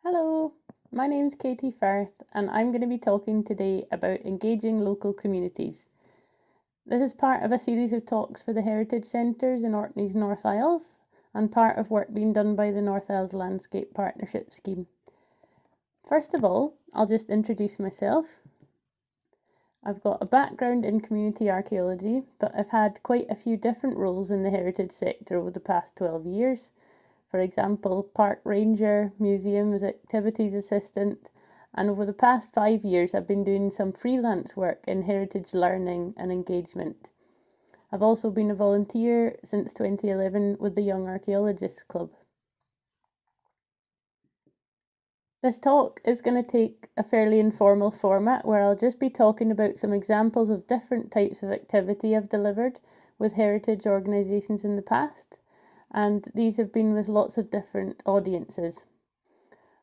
Hello, my name's Katy Firth, and I'm going to be talking today about engaging local communities. This is part of a series of talks for the Heritage Centres in Orkney's North Isles and part of work being done by the North Isles Landscape Partnership Scheme. First of all, I'll just introduce myself. I've got a background in community archaeology, but I've had quite a few different roles in the heritage sector over the past 12 years. For example, park ranger, museums, activities assistant, and over the past 5 years I've been doing some freelance work in heritage learning and engagement. I've also been a volunteer since 2011 with the Young Archaeologists Club. This talk is going to take a fairly informal format where I'll just be talking about some examples of different types of activity I've delivered with heritage organisations in the past, and these have been with lots of different audiences.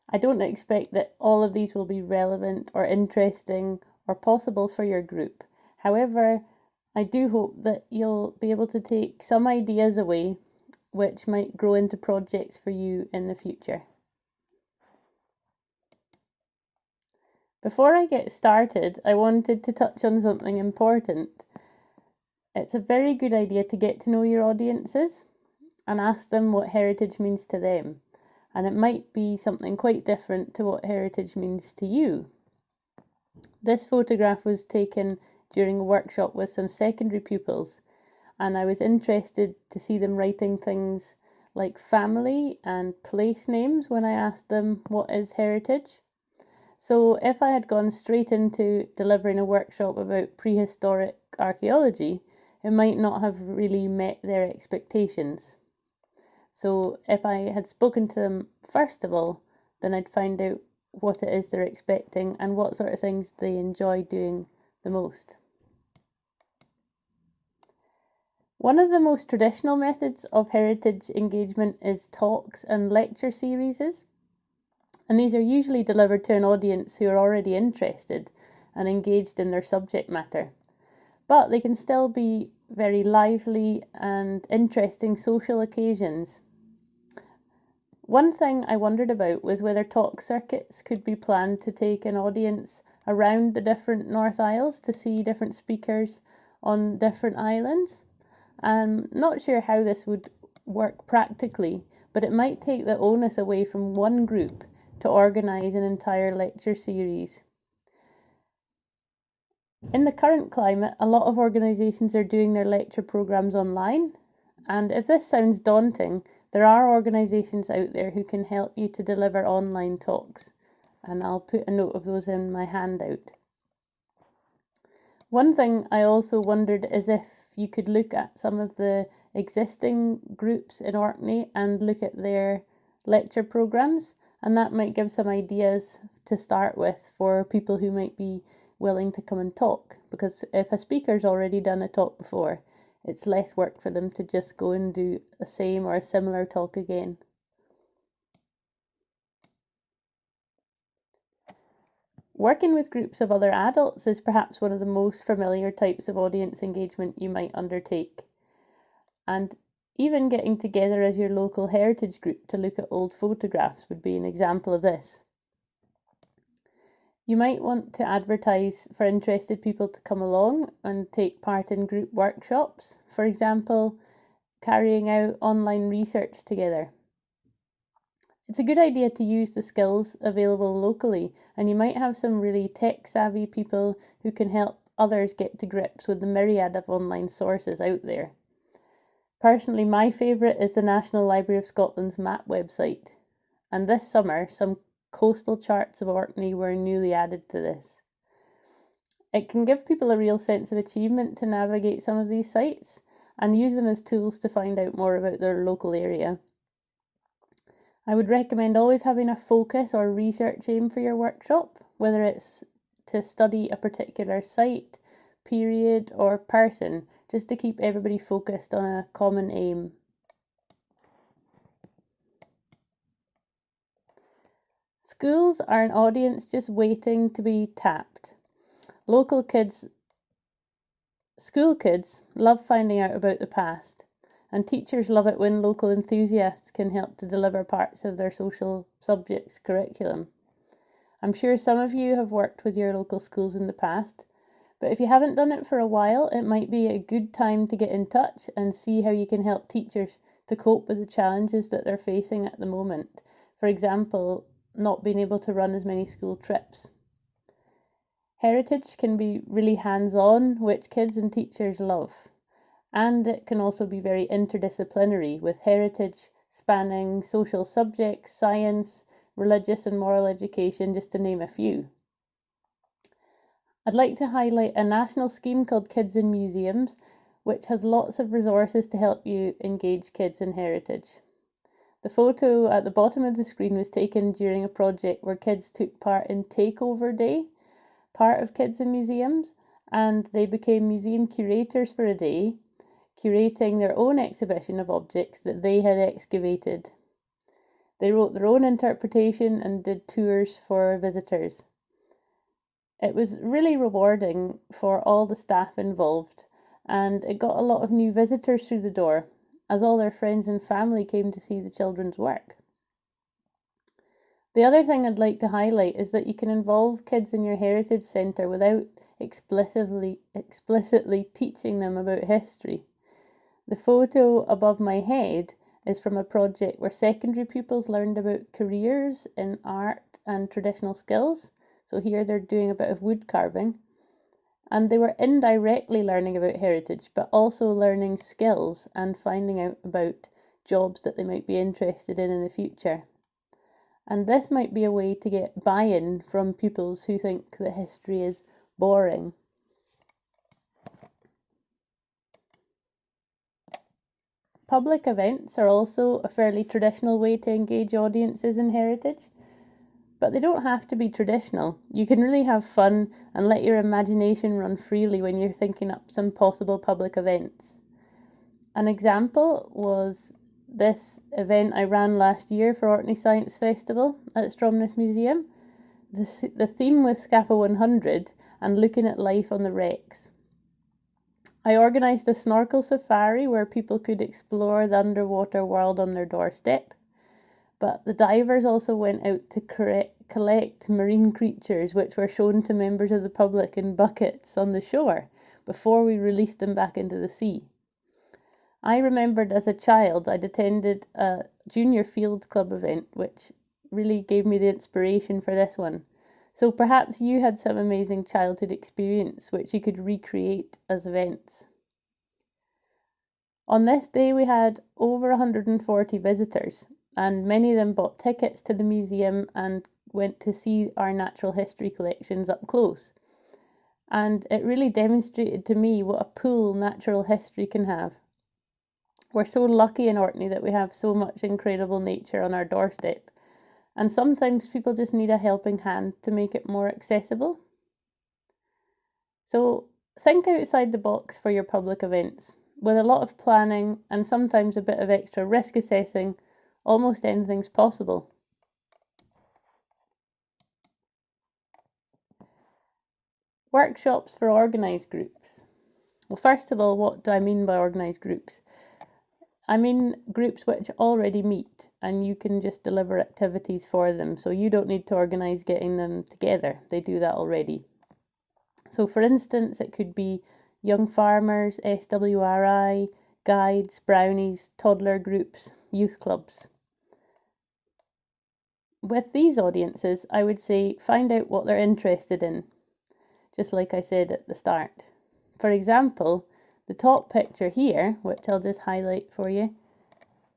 I don't expect that all of these will be relevant or interesting or possible for your group. However, I do hope that you'll be able to take some ideas away which might grow into projects for you in the future. Before I get started, I wanted to touch on something important. It's a very good idea to get to know your audiences and ask them what heritage means to them. And it might be something quite different to what heritage means to you. This photograph was taken during a workshop with some secondary pupils, and I was interested to see them writing things like family and place names when I asked them what is heritage. So if I had gone straight into delivering a workshop about prehistoric archaeology, it might not have really met their expectations. So if I had spoken to them first of all, then I'd find out what it is they're expecting and what sort of things they enjoy doing the most. One of the most traditional methods of heritage engagement is talks and lecture series. And these are usually delivered to an audience who are already interested and engaged in their subject matter. But they can still be very lively and interesting social occasions. One thing I wondered about was whether talk circuits could be planned to take an audience around the different North Isles to see different speakers on different islands. I'm not sure how this would work practically, but it might take the onus away from one group to organise an entire lecture series. In the current climate, a lot of organisations are doing their lecture programmes online, and if this sounds daunting, there are organisations out there who can help you to deliver online talks, and I'll put a note of those in my handout. One thing I also wondered is if you could look at some of the existing groups in Orkney and look at their lecture programmes, and that might give some ideas to start with for people who might be willing to come and talk, because if a speaker's already done a talk before, it's less work for them to just go and do the same or a similar talk again. Working with groups of other adults is perhaps one of the most familiar types of audience engagement you might undertake. And even getting together as your local heritage group to look at old photographs would be an example of this. You might want to advertise for interested people to come along and take part in group workshops, for example, carrying out online research together. It's a good idea to use the skills available locally, and you might have some really tech-savvy people who can help others get to grips with the myriad of online sources out there. Personally, my favourite is the National Library of Scotland's map website, and this summer some coastal charts of Orkney were newly added to this. It can give people a real sense of achievement to navigate some of these sites and use them as tools to find out more about their local area. I would recommend always having a focus or research aim for your workshop, whether it's to study a particular site, period, or person, just to keep everybody focused on a common aim. Schools are an audience just waiting to be tapped. School kids love finding out about the past, and teachers love it when local enthusiasts can help to deliver parts of their social subjects curriculum. I'm sure some of you have worked with your local schools in the past, but if you haven't done it for a while, it might be a good time to get in touch and see how you can help teachers to cope with the challenges that they're facing at the moment. For example, not being able to run as many school trips. Heritage can be really hands-on, which kids and teachers love. And it can also be very interdisciplinary, with heritage spanning social subjects, science, religious and moral education, just to name a few. I'd like to highlight a national scheme called Kids in Museums, which has lots of resources to help you engage kids in heritage. The photo at the bottom of the screen was taken during a project where kids took part in Takeover Day, part of Kids in Museums, and they became museum curators for a day, curating their own exhibition of objects that they had excavated. They wrote their own interpretation and did tours for visitors. It was really rewarding for all the staff involved, and it got a lot of new visitors through the door, as all their friends and family came to see the children's work. The other thing I'd like to highlight is that you can involve kids in your heritage centre without explicitly teaching them about history. The photo above my head is from a project where secondary pupils learned about careers in art and traditional skills. So here they're doing a bit of wood carving, and they were indirectly learning about heritage, but also learning skills and finding out about jobs that they might be interested in the future. And this might be a way to get buy-in from pupils who think that history is boring. Public events are also a fairly traditional way to engage audiences in heritage, but they don't have to be traditional. You can really have fun and let your imagination run freely when you're thinking up some possible public events. An example was this event I ran last year for Orkney Science Festival at Stromness Museum. The theme was Scaffa 100 and looking at life on the wrecks. I organised a snorkel safari where people could explore the underwater world on their doorstep. But the divers also went out to collect marine creatures, which were shown to members of the public in buckets on the shore before we released them back into the sea. I remembered as a child I'd attended a junior field club event, which really gave me the inspiration for this one. So perhaps you had some amazing childhood experience which you could recreate as events. On this day we had over 140 visitors, and many of them bought tickets to the museum and went to see our natural history collections up close. And it really demonstrated to me what a pull natural history can have. We're so lucky in Orkney that we have so much incredible nature on our doorstep, and sometimes people just need a helping hand to make it more accessible. So think outside the box for your public events. With a lot of planning and sometimes a bit of extra risk assessing, almost anything's possible. Workshops for organised groups. Well, first of all, what do I mean by organised groups? I mean groups which already meet and you can just deliver activities for them, so you don't need to organise getting them together. They do that already. So for instance, it could be young farmers, SWRI, guides, brownies, toddler groups, youth clubs. With these audiences, I would say find out what they're interested in, just like I said at the start. For example, the top picture here, which I'll just highlight for you,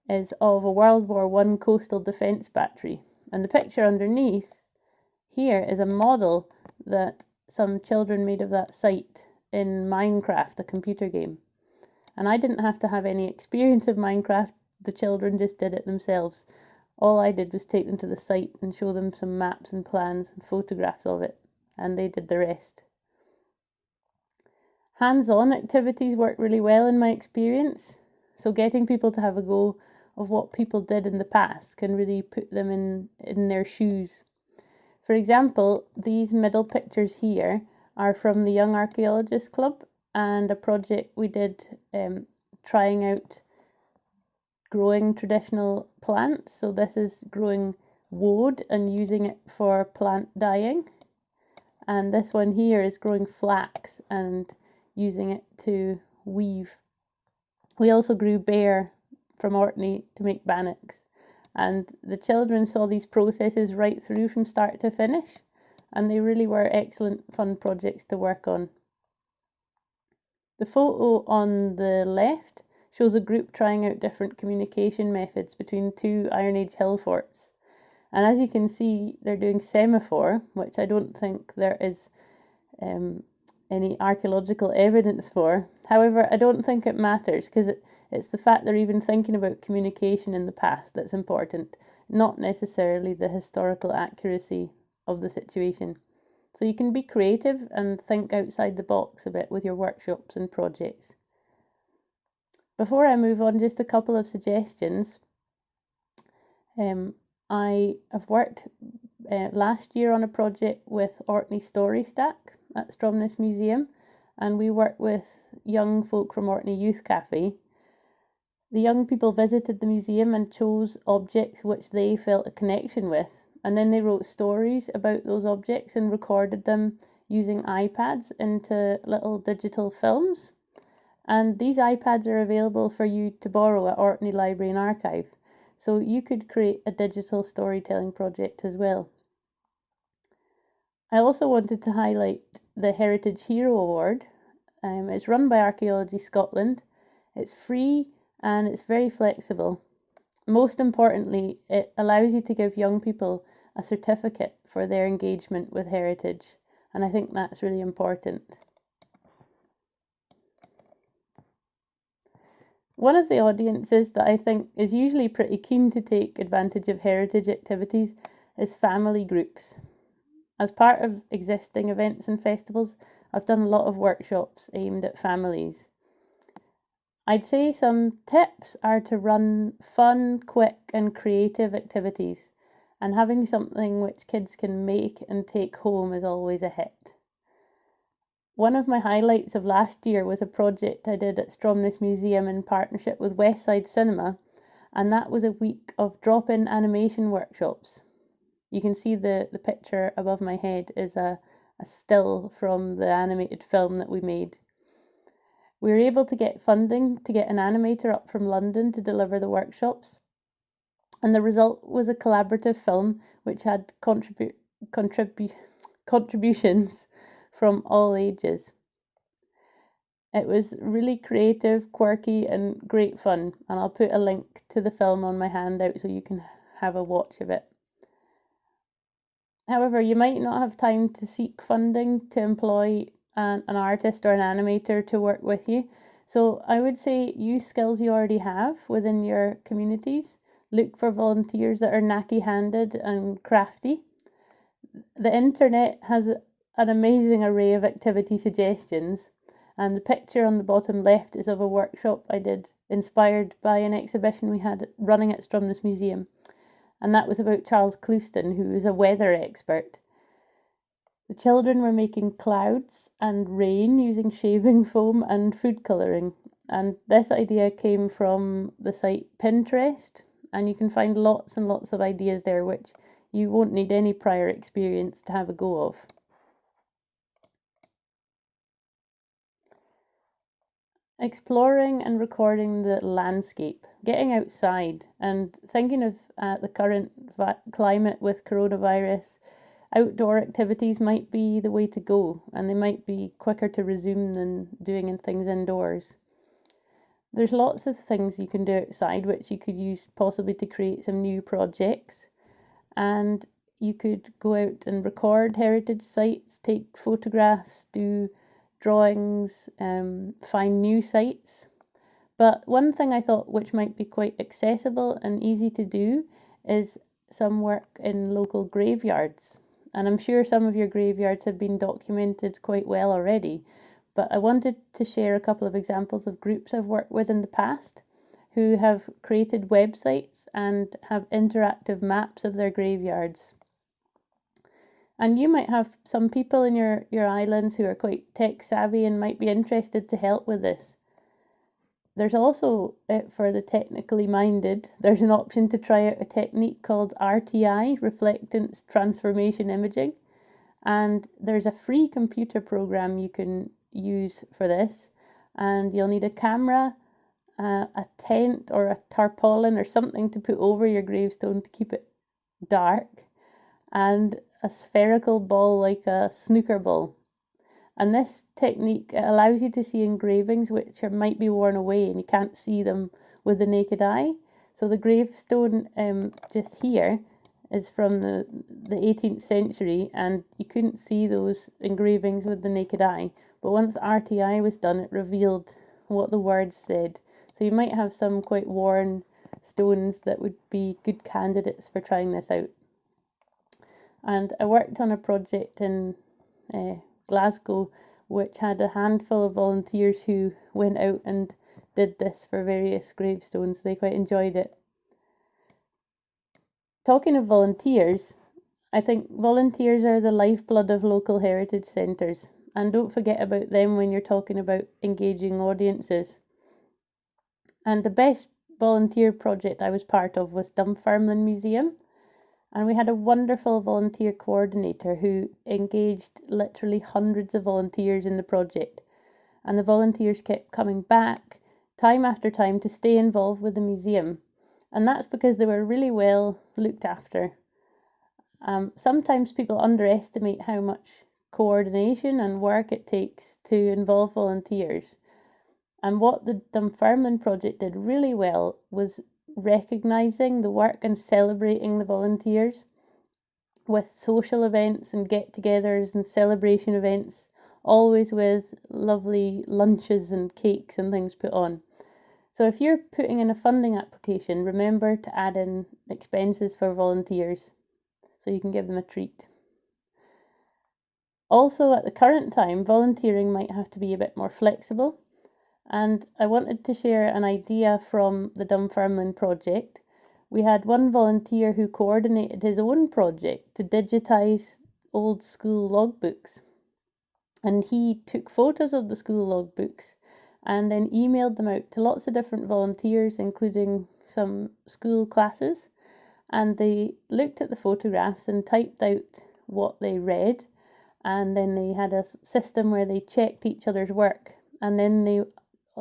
is of a World War I coastal defence battery. And the picture underneath here is a model that some children made of that site in Minecraft, a computer game. And I didn't have to have any experience of Minecraft, the children just did it themselves. All I did was take them to the site and show them some maps and plans and photographs of it, and they did the rest. Hands-on activities work really well in my experience, so getting people to have a go of what people did in the past can really put them in their shoes. For example, these middle pictures here are from the Young Archaeologist Club and a project we did trying out growing traditional plants. So this is growing woad and using it for plant dyeing. And this one here is growing flax and using it to weave. We also grew bear from Orkney to make bannocks. And the children saw these processes right through from start to finish. And they really were excellent fun projects to work on. The photo on the left shows a group trying out different communication methods between two Iron Age hill forts. And as you can see, they're doing semaphore, which I don't think there is any archaeological evidence for. However, I don't think it matters because it's the fact they're even thinking about communication in the past that's important, not necessarily the historical accuracy of the situation. So you can be creative and think outside the box a bit with your workshops and projects. Before I move on, just a couple of suggestions. I have worked last year on a project with Orkney Story Stack at Stromness Museum, and we worked with young folk from Orkney Youth Cafe. The young people visited the museum and chose objects which they felt a connection with, and then they wrote stories about those objects and recorded them using iPads into little digital films. And these iPads are available for you to borrow at Orkney Library and Archive, so you could create a digital storytelling project as well. I also wanted to highlight the Heritage Hero Award. It's run by Archaeology Scotland. It's free and it's very flexible. Most importantly, it allows you to give young people a certificate for their engagement with heritage, and I think that's really important. One of the audiences that I think is usually pretty keen to take advantage of heritage activities is family groups. As part of existing events and festivals, I've done a lot of workshops aimed at families. I'd say some tips are to run fun, quick and creative activities, and having something which kids can make and take home is always a hit. One of my highlights of last year was a project I did at Stromness Museum in partnership with Westside Cinema, and that was a week of drop-in animation workshops. You can see the picture above my head is a still from the animated film that we made. We were able to get funding to get an animator up from London to deliver the workshops, and the result was a collaborative film which had contributions from all ages. It was really creative, quirky and great fun, and I'll put a link to the film on my handout so you can have a watch of it. However, you might not have time to seek funding to employ an artist or an animator to work with you. So I would say use skills you already have within your communities. Look for volunteers that are knacky-handed and crafty. The internet has an amazing array of activity suggestions, and the picture on the bottom left is of a workshop I did inspired by an exhibition we had running at Stromness Museum. And that was about Charles Clouston, who is a weather expert. The children were making clouds and rain using shaving foam and food colouring. And this idea came from the site Pinterest, and you can find lots and lots of ideas there which you won't need any prior experience to have a go of. Exploring and recording the landscape, getting outside and thinking of the current climate with coronavirus, outdoor activities might be the way to go, and they might be quicker to resume than doing things indoors. There's lots of things you can do outside which you could use possibly to create some new projects, and you could go out and record heritage sites, take photographs, do drawings, find new sites. But one thing I thought which might be quite accessible and easy to do is some work in local graveyards. And I'm sure some of your graveyards have been documented quite well already, but I wanted to share a couple of examples of groups I've worked with in the past who have created websites and have interactive maps of their graveyards. And you might have some people in your islands who are quite tech savvy and might be interested to help with this. There's also, for the technically minded, there's an option to try out a technique called RTI, Reflectance Transformation Imaging. And there's a free computer program you can use for this. And you'll need a camera, a tent or a tarpaulin or something to put over your gravestone to keep it dark, and a spherical ball like a snooker ball. And this technique allows you to see engravings which might be worn away and you can't see them with the naked eye. So the gravestone just here is from the 18th century, and you couldn't see those engravings with the naked eye. But once RTI was done, it revealed what the words said. So you might have some quite worn stones that would be good candidates for trying this out. And I worked on a project in Glasgow, which had a handful of volunteers who went out and did this for various gravestones. They quite enjoyed it. Talking of volunteers, I think volunteers are the lifeblood of local heritage centres, and don't forget about them when you're talking about engaging audiences. And the best volunteer project I was part of was Dunfermline Museum. And we had a wonderful volunteer coordinator who engaged literally hundreds of volunteers in the project. And the volunteers kept coming back time after time to stay involved with the museum. And that's because they were really well looked after. Sometimes people underestimate how much coordination and work it takes to involve volunteers. And what the Dunfermline project did really well was recognising the work and celebrating the volunteers with social events and get-togethers and celebration events, always with lovely lunches and cakes and things put on. So if you're putting in a funding application, remember to add in expenses for volunteers so you can give them a treat. Also, at the current time, volunteering might have to be a bit more flexible. And I wanted to share an idea from the Dunfermline project. We had one volunteer who coordinated his own project to digitise old school logbooks. And he took photos of the school logbooks and then emailed them out to lots of different volunteers, including some school classes. And they looked at the photographs and typed out what they read. And then they had a system where they checked each other's work. And then they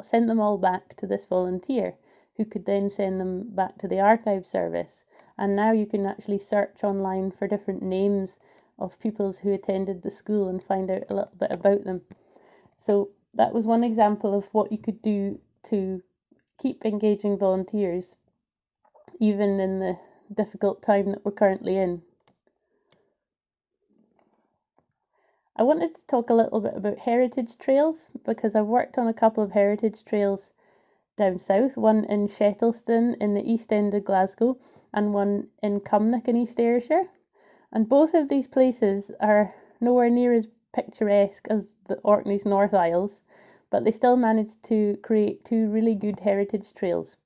sent them all back to this volunteer, who could then send them back to the archive service. And now you can actually search online for different names of pupils who attended the school and find out a little bit about them. So that was one example of what you could do to keep engaging volunteers, even in the difficult time that we're currently in. I wanted to talk a little bit about heritage trails, because I've worked on a couple of heritage trails down south, one in Shettleston in the east end of Glasgow and one in Cumnock in East Ayrshire. And both of these places are nowhere near as picturesque as the Orkney's North Isles, but they still managed to create two really good heritage trails.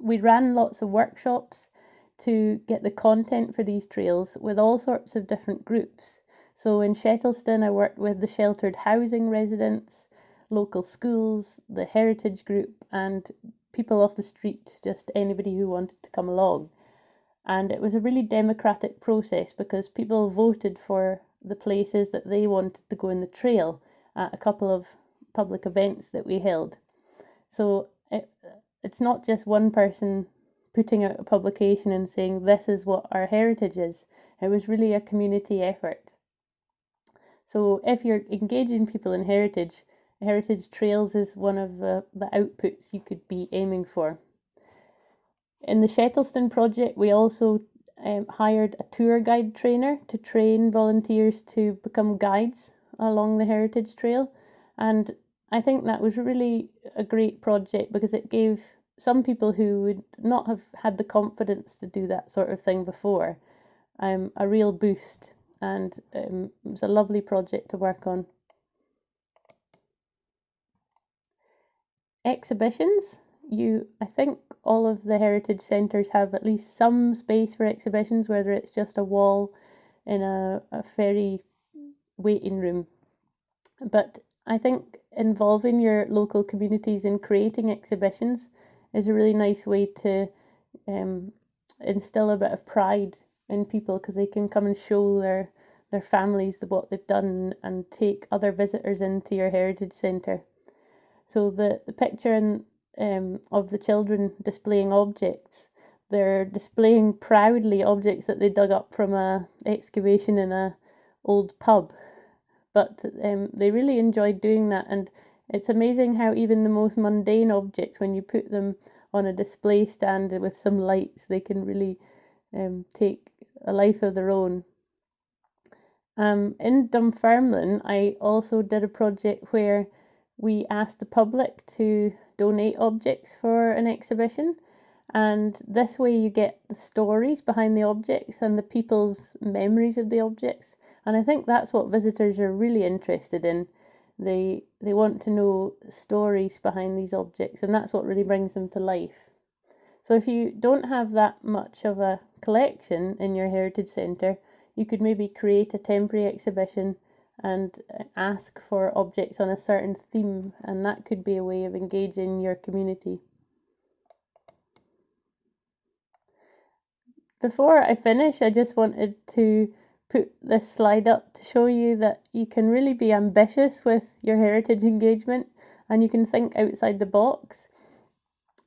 We ran lots of workshops to get the content for these trails with all sorts of different groups. So in Shettleston, I worked with the sheltered housing residents, local schools, the heritage group, and people off the street, just anybody who wanted to come along. And it was a really democratic process because people voted for the places that they wanted to go in the trail at a couple of public events that we held. So it's not just one person putting out a publication and saying this is what our heritage is. It was really a community effort. So if you're engaging people in heritage trails is one of the outputs you could be aiming for. In the Shettleston project, we also hired a tour guide trainer to train volunteers to become guides along the heritage trail. And I think that was really a great project because it gave some people who would not have had the confidence to do that sort of thing before a real boost. And it was a lovely project to work on. Exhibitions. I think all of the heritage centres have at least some space for exhibitions, whether it's just a wall in a ferry waiting room. But I think involving your local communities in creating exhibitions is a really nice way to instill a bit of pride in people, because they can come and show their families what they've done and take other visitors into your heritage centre. So the picture of the children displaying objects, they're displaying proudly objects that they dug up from a excavation in a old pub. But they really enjoyed doing that, and it's amazing how even the most mundane objects, when you put them on a display stand with some lights, they can really take a life of their own. In Dunfermline, I also did a project where we asked the public to donate objects for an exhibition, and this way you get the stories behind the objects and the people's memories of the objects, and I think that's what visitors are really interested in. They want to know stories behind these objects, and that's what really brings them to life. So if you don't have that much of a collection in your heritage centre, you could maybe create a temporary exhibition and ask for objects on a certain theme, and that could be a way of engaging your community. Before I finish, I just wanted to put this slide up to show you that you can really be ambitious with your heritage engagement, and you can think outside the box.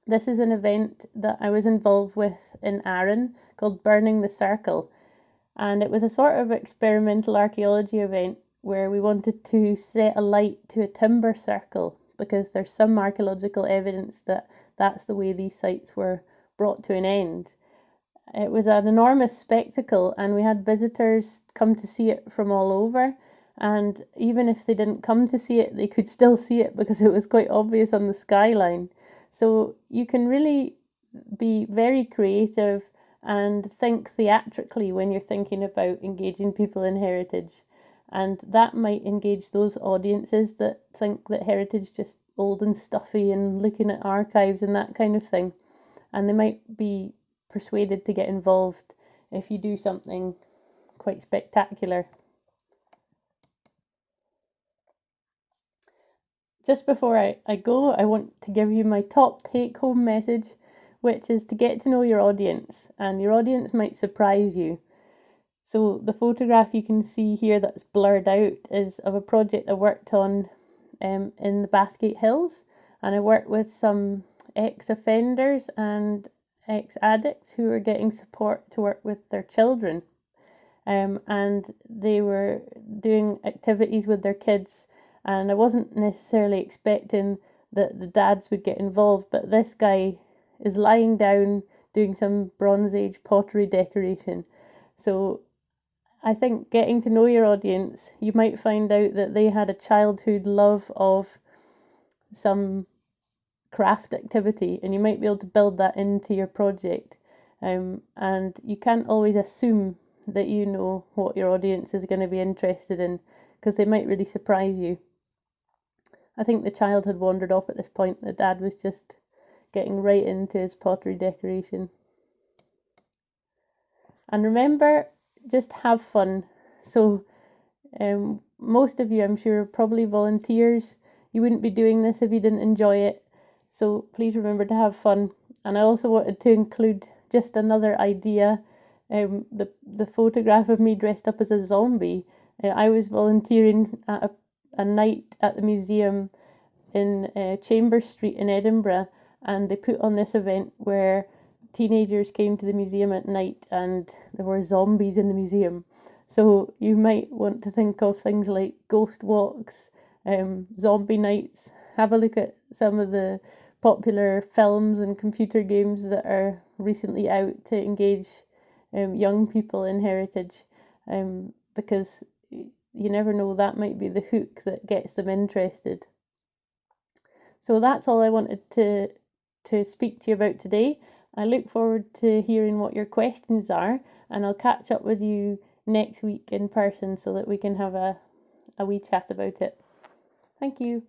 This is an event that I was involved with in Arran called Burning the Circle, and it was a sort of experimental archaeology event where we wanted to set a light to a timber circle, because there's some archaeological evidence that that's the way these sites were brought to an end. It was an enormous spectacle, and we had visitors come to see it from all over, and even if they didn't come to see it, they could still see it because it was quite obvious on the skyline. So you can really be very creative and think theatrically when you're thinking about engaging people in heritage, and that might engage those audiences that think that heritage is just old and stuffy and looking at archives and that kind of thing, and they might be persuaded to get involved if you do something quite spectacular. Just before I go, I want to give you my top take-home message, which is to get to know your audience, and your audience might surprise you. So the photograph you can see here that's blurred out is of a project I worked on in the Bathgate Hills, and I worked with some ex-offenders and ex-addicts who were getting support to work with their children, and they were doing activities with their kids, and I wasn't necessarily expecting that the dads would get involved, but this guy is lying down doing some Bronze Age pottery decoration. So I think getting to know your audience, you might find out that they had a childhood love of some craft activity, and you might be able to build that into your project. And you can't always assume that you know what your audience is going to be interested in, because they might really surprise you. I think the child had wandered off at this point. The dad was just getting right into his pottery decoration. And remember, just have fun. So most of you, I'm sure, are probably volunteers. You wouldn't be doing this if you didn't enjoy it. So please remember to have fun. And I also wanted to include just another idea, the photograph of me dressed up as a zombie. I was volunteering at a night at the museum in Chambers Street in Edinburgh, and they put on this event where teenagers came to the museum at night and there were zombies in the museum. So you might want to think of things like ghost walks, zombie nights. Have a look at some of the popular films and computer games that are recently out to engage young people in heritage, because you never know, that might be the hook that gets them interested. So that's all I wanted to speak to you about today. I look forward to hearing what your questions are, and I'll catch up with you next week in person so that we can have a wee chat about it. Thank you.